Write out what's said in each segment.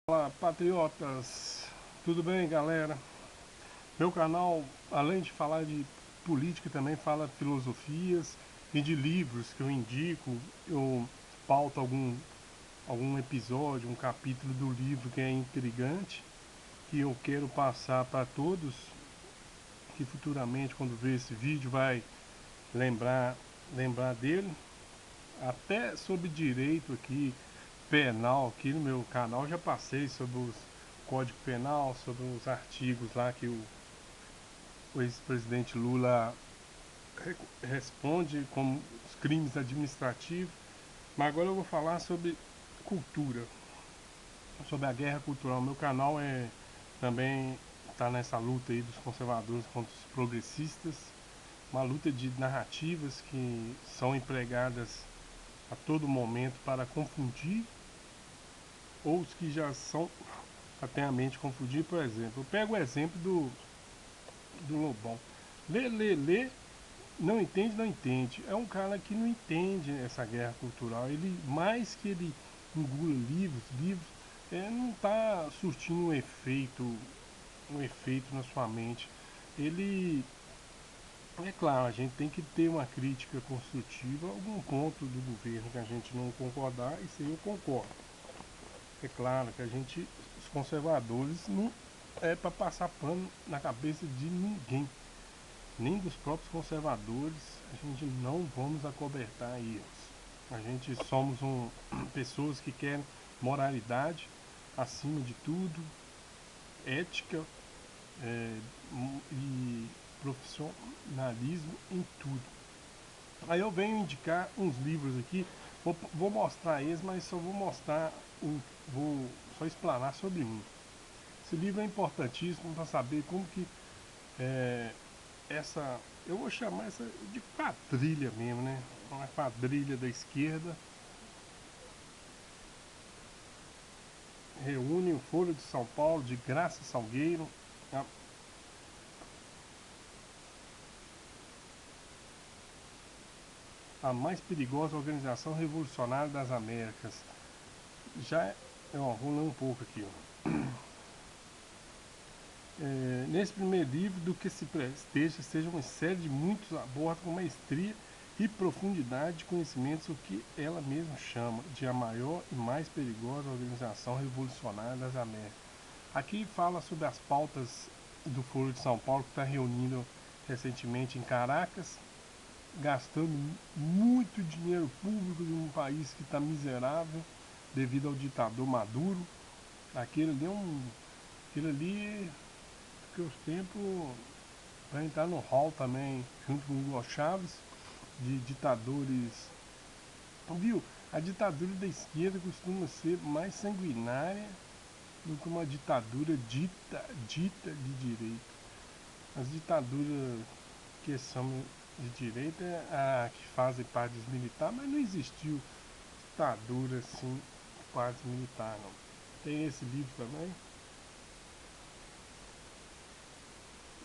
Fala, patriotas, tudo bem, galera? Meu canal, além de falar de política, também fala de filosofias e de livros que eu indico. Eu pauto algum episódio, um capítulo do livro que é intrigante, que eu quero passar para todos, que futuramente, quando ver esse vídeo, vai lembrar, lembrar dele. Até sobre direito aqui, penal, aqui no meu canal, já passei sobre os Código Penal, sobre os artigos lá que o ex-presidente Lula responde como os crimes administrativos. Mas agora eu vou falar sobre cultura, sobre a guerra cultural. Meu canal também está nessa luta aí dos conservadores contra os progressistas, uma luta de narrativas que são empregadas a todo momento para confundir, ou os que já são até a mente confundir. Por exemplo, eu pego o exemplo do Lobão. Lê, não entende, não entende. É um cara que não entende essa guerra cultural. Ele, mais que ele engula livros, não está surtindo um efeito na sua mente. Ele, é claro, a gente tem que ter uma crítica construtiva, algum ponto do governo que a gente não concordar, isso aí eu concordo. É claro que os conservadores, não é para passar pano na cabeça de ninguém, nem dos próprios conservadores. A gente não vamos acobertar erros. A gente somos pessoas que querem moralidade acima de tudo, ética, é, e profissionalismo em tudo. Aí eu venho indicar uns livros aqui, vou mostrar eles, mas só vou mostrar, vou só explanar sobre um. Esse livro é importantíssimo para saber como que é, eu vou chamar essa de quadrilha mesmo, né? Uma quadrilha da esquerda reúne o Folha de São Paulo, de Graça Salgueiro, a, a mais perigosa organização revolucionária das Américas. Vou ler um pouco aqui, ó. Nesse primeiro livro, do que se presteja, seja uma série de muitos abordam com maestria e profundidade de conhecimentos o que ela mesma chama de a maior e mais perigosa organização revolucionária das Américas. Aqui fala sobre as pautas do Foro de São Paulo, que está reunindo recentemente em Caracas, gastando muito dinheiro público de um país que está miserável devido ao ditador Maduro. Aquele ali, que os tempos vai entrar no hall também, junto com o Hugo Chávez, de ditadores. Viu? A ditadura da esquerda costuma ser mais sanguinária do que uma ditadura dita de direita. As ditaduras que são de direita é a que fazem parte dos militares, mas não existiu ditadura assim, quase militar, não. Tem esse livro também,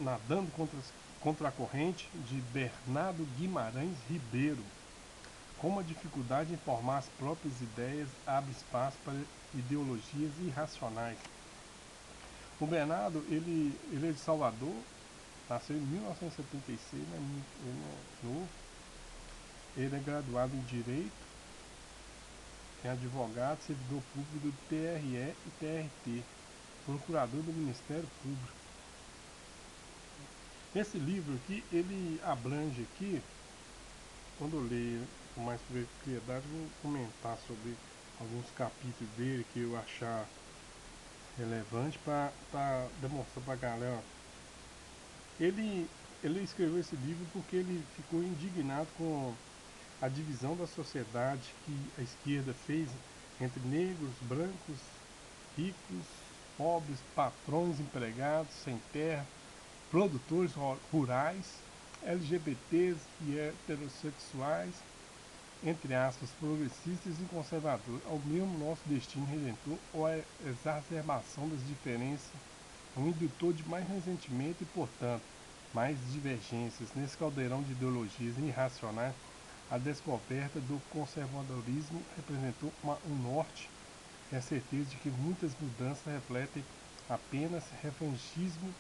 Nadando contra a Corrente, de Bernardo Guimarães Ribeiro. Como a dificuldade em formar as próprias ideias abre espaço para ideologias irracionais. O Bernardo, ele é de Salvador, nasceu em 1976, né? Ele é novo. Ele é graduado em Direito, é advogado, servidor público do TRE e TRT, procurador do Ministério Público. Esse livro aqui, ele abrange aqui, quando eu leio com mais propriedade, vou comentar sobre alguns capítulos dele que eu achar relevante para demonstrar para a galera. Ele, ele escreveu esse livro porque ele ficou indignado com a divisão da sociedade que a esquerda fez entre negros, brancos, ricos, pobres, patrões, empregados, sem terra, produtores rurais, LGBTs e heterossexuais, entre aspas, progressistas e conservadores, ao mesmo nosso destino redentor ou a exacerbação das diferenças, um indutor de mais ressentimento e, portanto, mais divergências. Nesse caldeirão de ideologias irracionais, a descoberta do conservadorismo representou um norte é a certeza de que muitas mudanças refletem apenas revanchismo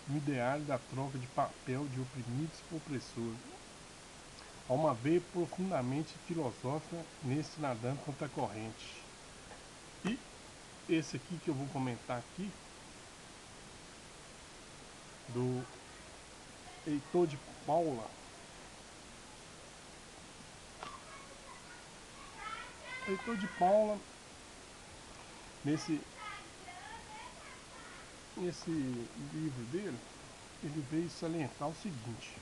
no ideário da troca de papel de oprimidos por opressores. Há uma veia profundamente filosófica neste nadando contra a corrente. E esse aqui que eu vou comentar aqui, do Heitor de Paula. Heitor de Paula, nesse livro dele, ele veio salientar o seguinte,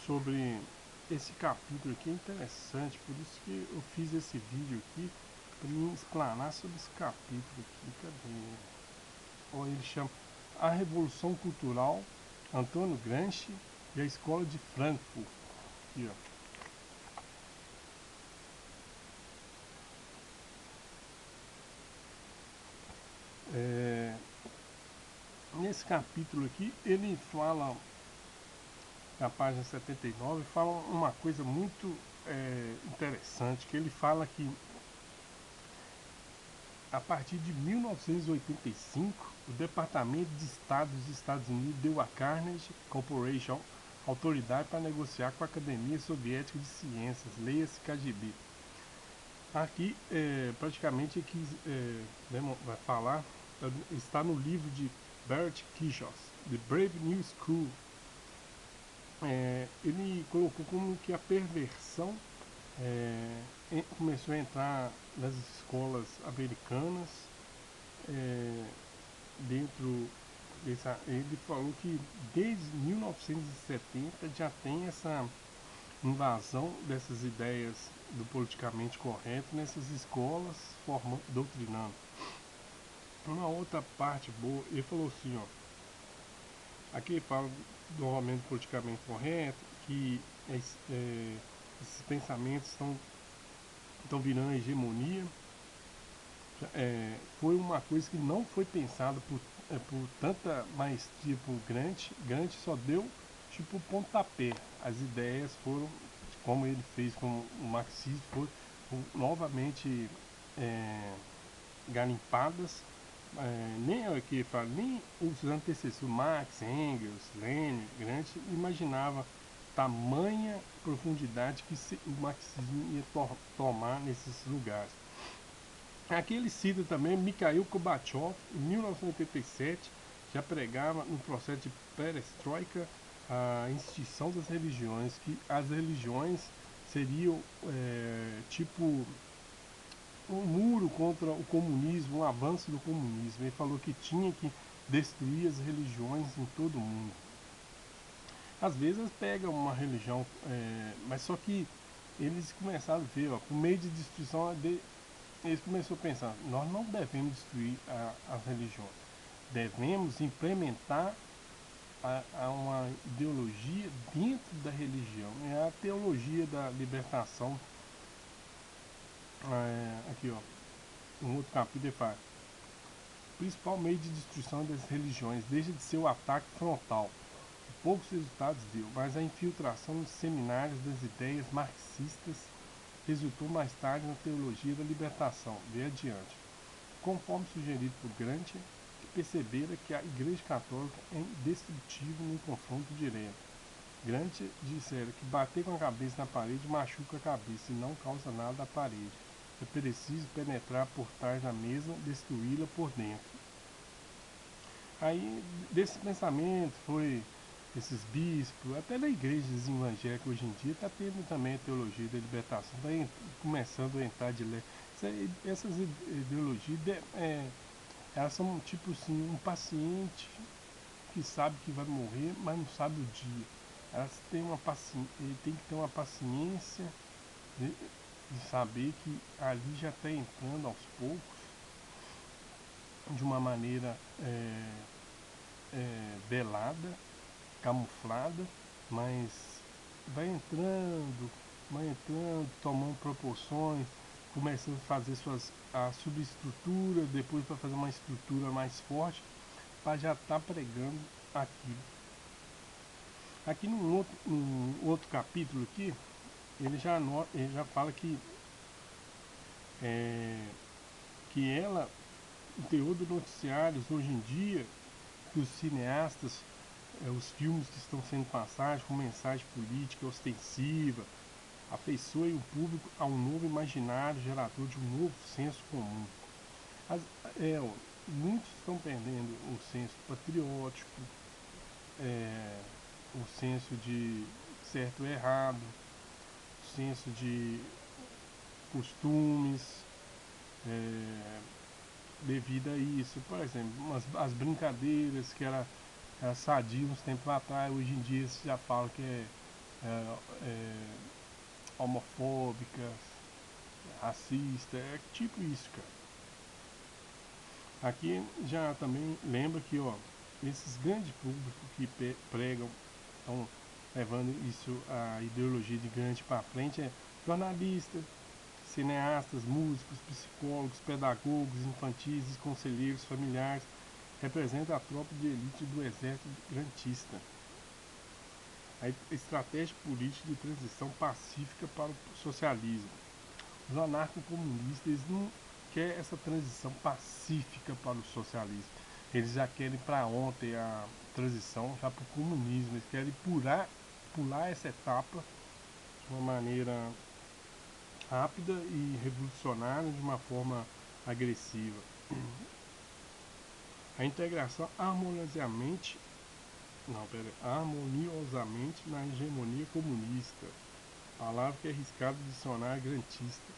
sobre esse capítulo aqui. É interessante, por isso que eu fiz esse vídeo aqui, para me explanar sobre esse capítulo aqui. Cadê? Ou ele chama A Revolução Cultural, Antônio Gramsci e a Escola de Frankfurt. Aqui, ó. Nesse capítulo aqui, ele fala, na página 79, fala uma coisa muito interessante, que ele fala que a partir de 1985, o Departamento de Estado dos Estados Unidos deu à Carnegie Corporation autoridade para negociar com a Academia Soviética de Ciências, leia-se KGB. Aqui, praticamente, aqui, vai falar, está no livro de Bert Kichos, The Brave New School. Ele colocou como que a perversão começou a entrar nas escolas americanas, dentro dessa. Ele falou que desde 1970 já tem essa invasão dessas ideias do politicamente correto nessas escolas, doutrinando. Uma outra parte boa, ele falou assim, ó, aqui ele fala do momento politicamente correto, que esses pensamentos estão virando hegemonia. Foi uma coisa que não foi pensada por tanta maestria por Gramsci. Gramsci só deu tipo pontapé. As ideias foram, como ele fez com o marxismo, foram novamente garimpadas. Nem aqui fala, nem os antecessores Marx, Engels, Lenin, Gramsci imaginava tamanha profundidade que o marxismo ia tomar nesses lugares. Aqui ele cita também Mikhail Gorbachev, em 1987, já pregava no processo de perestroika a instituição das religiões, que as religiões seriam tipo um muro contra o comunismo, um avanço do comunismo. Ele falou que tinha que destruir as religiões em todo o mundo. Às vezes pega uma religião, mas só que eles começaram a ver, ó, por meio de destruição, eles começaram a pensar, nós não devemos destruir as religiões, devemos implementar uma ideologia dentro da religião. É a teologia da libertação. Aqui, ó, um outro capítulo ele fala, o principal meio de destruição das religiões deixa de ser o ataque frontal, que poucos resultados deu, mas a infiltração nos seminários das ideias marxistas resultou mais tarde na teologia da libertação. Vê adiante. Conforme sugerido por Gramsci, que percebera que a Igreja Católica é indestrutível no confronto direto. Gramsci dissera que bater com a cabeça na parede machuca a cabeça e não causa nada à parede. É preciso penetrar por trás da mesma, destruí-la por dentro. Aí, desse pensamento, foi esses bispos, até na igreja evangélica hoje em dia, está tendo também a teologia da libertação, está começando a entrar de leve. Essas ideologias, elas são tipo assim, um paciente que sabe que vai morrer, mas não sabe o dia. Elas têm ele tem que ter uma paciência de saber que ali já está entrando aos poucos, de uma maneira velada, camuflada, mas vai entrando, tomando proporções, começando a fazer a subestrutura, depois para fazer uma estrutura mais forte, para já estar pregando aquilo. Aqui no outro capítulo aqui, ele já fala que que ela, o teor dos noticiários hoje em dia, que os cineastas, os filmes que estão sendo passados com mensagem política ostensiva, afeiçoem o público a um novo imaginário gerador de um novo senso comum. As, ó, muitos estão perdendo o senso patriótico, o senso de certo e errado, o senso de costumes, devido a isso. Por exemplo, as brincadeiras que era sadia uns tempos atrás, hoje em dia se já fala que é homofóbica, racista, é tipo isso, cara. Aqui já também lembra que, ó, esses grandes públicos que pregam, estão levando isso, a ideologia de grande para frente, é jornalistas, cineastas, músicos, psicólogos, pedagogos, infantis, conselheiros, familiares, representa a tropa de elite do exército grantista. A estratégia política de transição pacífica para o socialismo. Os anarcocomunistas, eles não querem essa transição pacífica para o socialismo. Eles já querem para ontem a transição já para o comunismo. Eles querem pular essa etapa de uma maneira rápida e revolucionária, de uma forma agressiva. A integração harmoniosamente na hegemonia comunista, palavra que é arriscado adicionar grantista.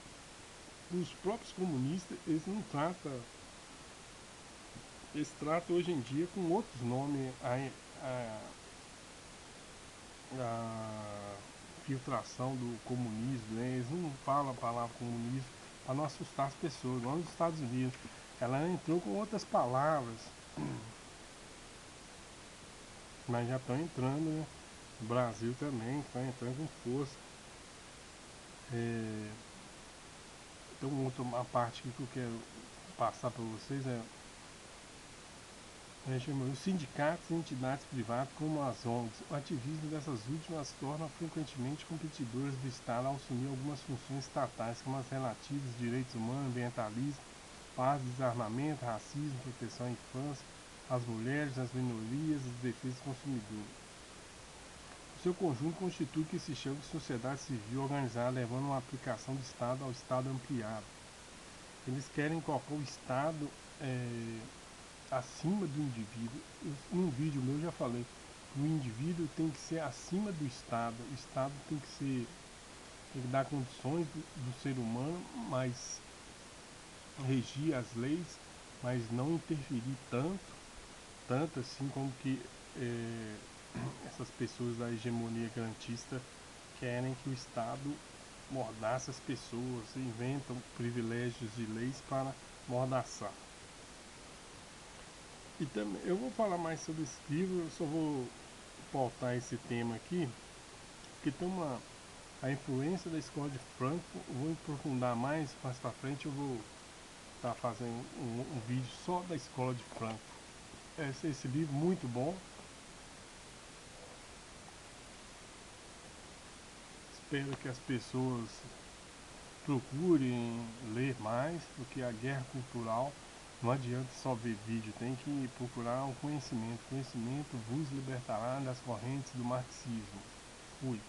Os próprios comunistas, eles não tratam, eles tratam hoje em dia com outros nomes a filtração do comunismo, né? Eles não falam a palavra comunismo para não assustar as pessoas. Lá nos Estados Unidos, ela entrou com outras palavras, mas já estão entrando, né? O Brasil também está entrando com força. Então, uma parte que eu quero passar para vocês é os sindicatos e entidades privadas como as ONGs. O ativismo dessas últimas torna frequentemente competidoras do Estado ao assumir algumas funções estatais, como as relativas a direitos humanos, ambientalismo, paz, desarmamento, racismo, proteção à infância, às mulheres, às minorias, às defesas do consumidor. O seu conjunto constitui o que se chama de sociedade civil organizada, levando uma aplicação do Estado ao Estado ampliado. Eles querem colocar o Estado acima do indivíduo. Num vídeo meu eu já falei, o indivíduo tem que ser acima do Estado. O Estado tem que dar condições do ser humano, mas regir as leis, mas não interferir tanto assim como que essas pessoas da hegemonia grantista querem que o Estado mordaça as pessoas, inventam privilégios de leis para mordaçar. E também, eu vou falar mais sobre esse livro, eu só vou pautar esse tema aqui, porque tem a influência da escola de Frankfurt. Eu vou aprofundar mais pra frente, eu vou estar fazendo um vídeo só da escola de Frankfurt. Esse livro muito bom. Espero que as pessoas procurem ler mais, porque a guerra cultural não adianta só ver vídeo, tem que procurar o conhecimento. O conhecimento vos libertará das correntes do marxismo. Fui.